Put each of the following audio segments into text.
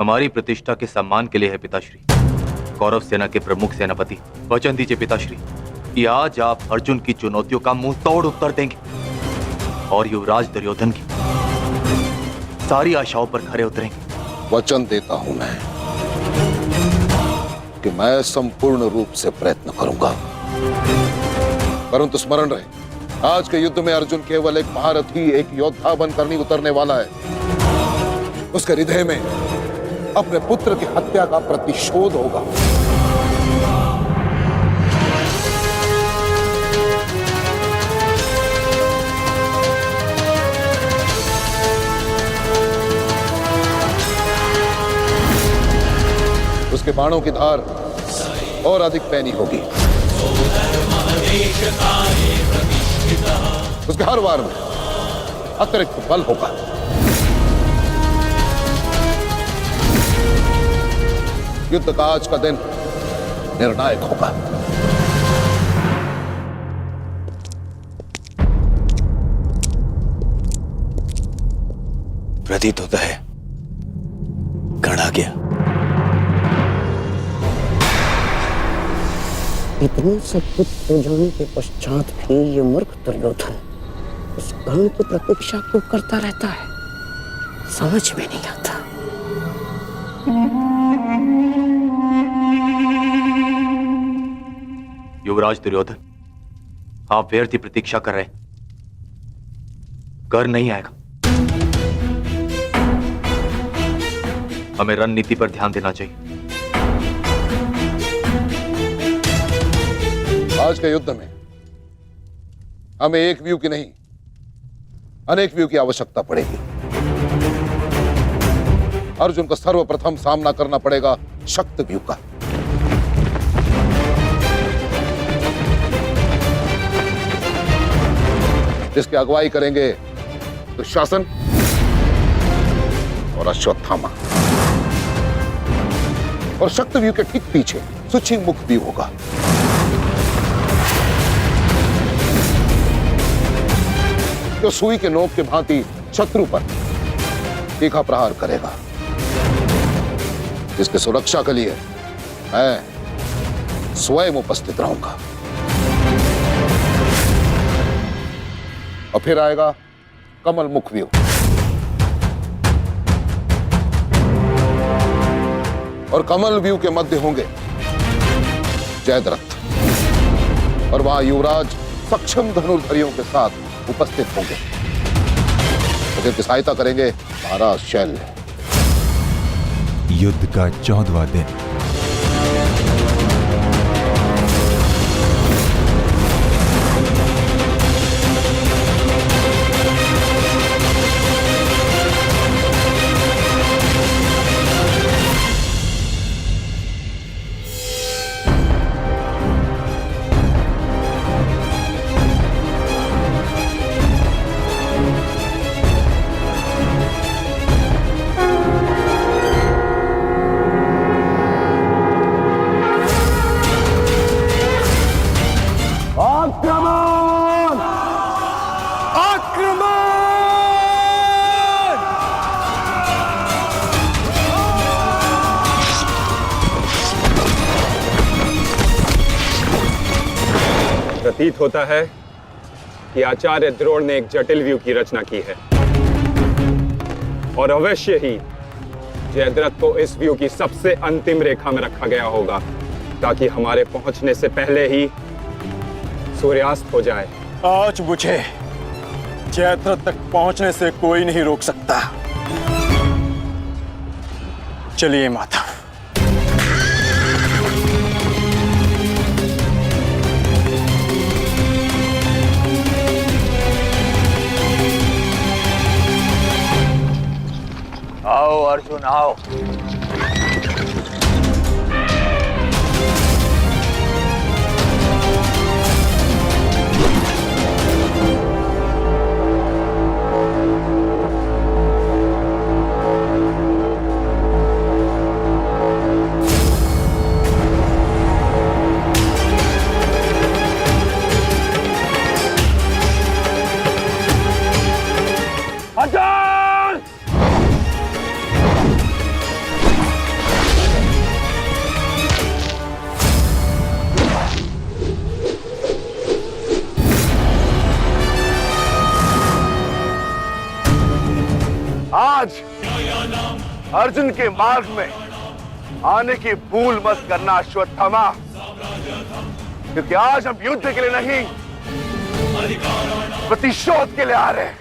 हमारी प्रतिष्ठा के सम्मान के लिए है पिताश्री। कौरव सेना के प्रमुख सेनापति, वचन दीजिए पिताश्री कि आज आप अर्जुन की चुनौतियों का मुंह तोड़ उत्तर देंगे और युवराज दुर्योधन की सारी आशाओं पर खरे उतरेंगे। वचन देता हूं मैं कि मैं संपूर्ण रूप से प्रयत्न करूंगा। परंतु स्मरण रहे, आज के युद्ध में अर्जुन केवल एक महारथी, एक योद्धा बनकर नहीं उतरने वाला है। उसके हृदय में अपने पुत्र की हत्या का प्रतिशोध होगा। उसके बाणों की धार और अधिक पैनी होगी। उसके हर वार में अतिरिक्त बल होगा। युद्ध का आज का दिन निर्णायक होगा। प्रतीत होता है गण आ गया। इतने सब कुछ हो जाने के पश्चात भी ये मूर्ख दुर्योधन उस गण की प्रतीक्षा क्यों करता रहता है, समझ में नहीं आता। युवराज दुर्योधन, आप व्यर्थ ही प्रतीक्षा कर रहे हैं। कर नहीं आएगा। हमें रणनीति पर ध्यान देना चाहिए। आज के युद्ध में हमें एक व्यू की नहीं, अनेक व्यू की आवश्यकता पड़ेगी। अर्जुन को सर्वप्रथम सामना करना पड़ेगा शक्ति व्यू का। जिसकी अगुवाई करेंगे दुशासन और अश्वत्थामा। और शक्ति व्यू के ठीक पीछे सुचिमुख व्यू होगा। जो सुई के नोक के भांति शत्रु पर तीखा प्रहार करेगा। जिसकी सुरक्षा के लिए मैं स्वयं उपस्थित रहूंगा। और फिर आएगा कमल मुख व्यू। और कमल व्यू के मध्य होंगे जयद्रथ। और वहां युवराज सक्षम धनुर्धरियों के साथ उपस्थित होंगे। तो जिनकी सहायता करेंगे महाराज शैल्य। युद्ध का 14वां दिन। प्रतीत होता है कि आचार्य द्रोण ने एक जटिल व्यू की रचना की है और अवश्य ही जयद्रथ को इस व्यू की सबसे अंतिम रेखा में रखा गया होगा ताकि हमारे पहुंचने से पहले ही सूर्यास्त हो जाए। आज मुझे जयद्रथ तक पहुंचने से कोई नहीं रोक सकता। चलिए माता। आओ अर्जुन आओ। आज अर्जुन के मार्ग में आने की भूल मत करना अश्वत्थामा, क्योंकि आज हम युद्ध के लिए नहीं, प्रतिशोध के लिए आ रहे हैं।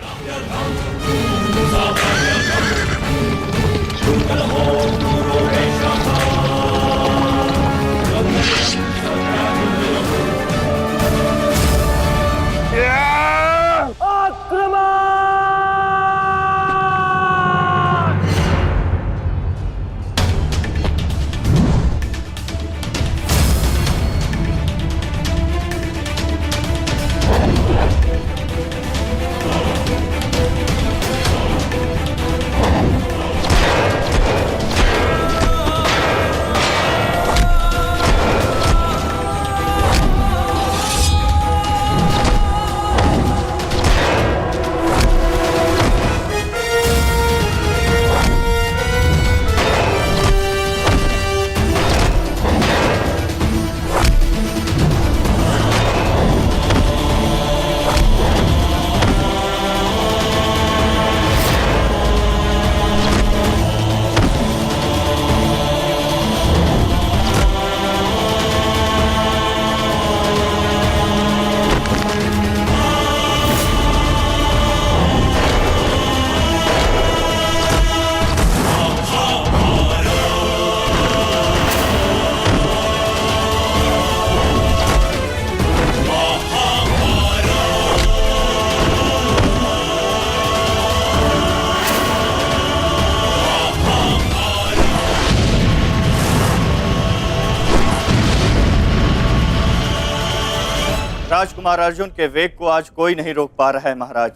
राजकुमार अर्जुन के वेग को आज कोई नहीं रोक पा रहा है महाराज।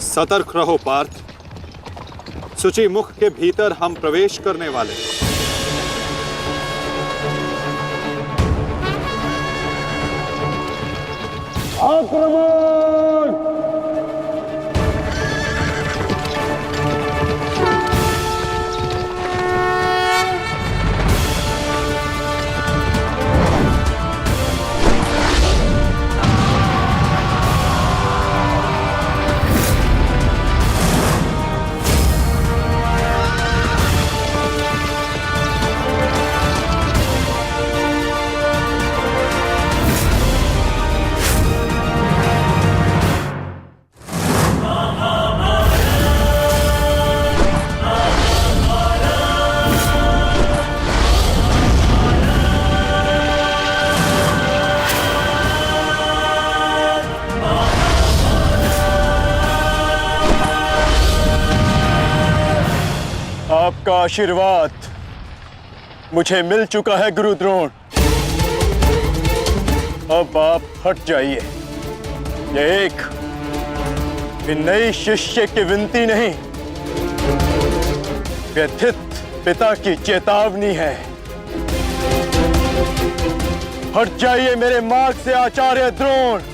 सतर्क रहो पार्थ, सूची मुख के भीतर हम प्रवेश करने वाले हैं। आपका आशीर्वाद मुझे मिल चुका है गुरु द्रोण। अब आप हट जाइए। ये एक नई शिष्य की विनती नहीं, व्यथित पिता की चेतावनी है। हट जाइए मेरे मार्ग से आचार्य द्रोण।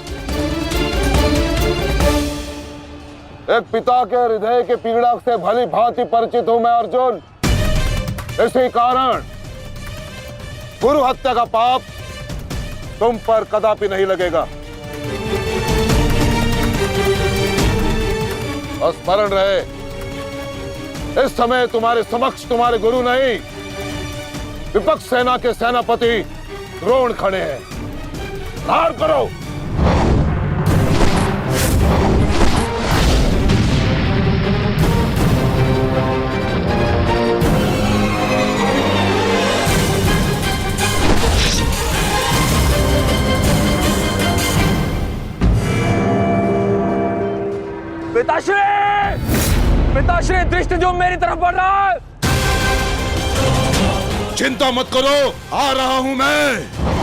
एक पिता के हृदय के पीड़ा से भली भांति परिचित हूं मैं अर्जुन। इसी कारण गुरु हत्या का पाप तुम पर कदापि नहीं लगेगा। स्मरण रहे, इस समय तुम्हारे समक्ष तुम्हारे गुरु नहीं, विपक्ष सेना के सेनापति द्रोण खड़े हैं। धार करो। पिताश्री दृष्टि जो मेरी तरफ बढ़ रहा है। चिंता मत करो, आ रहा हूं मैं।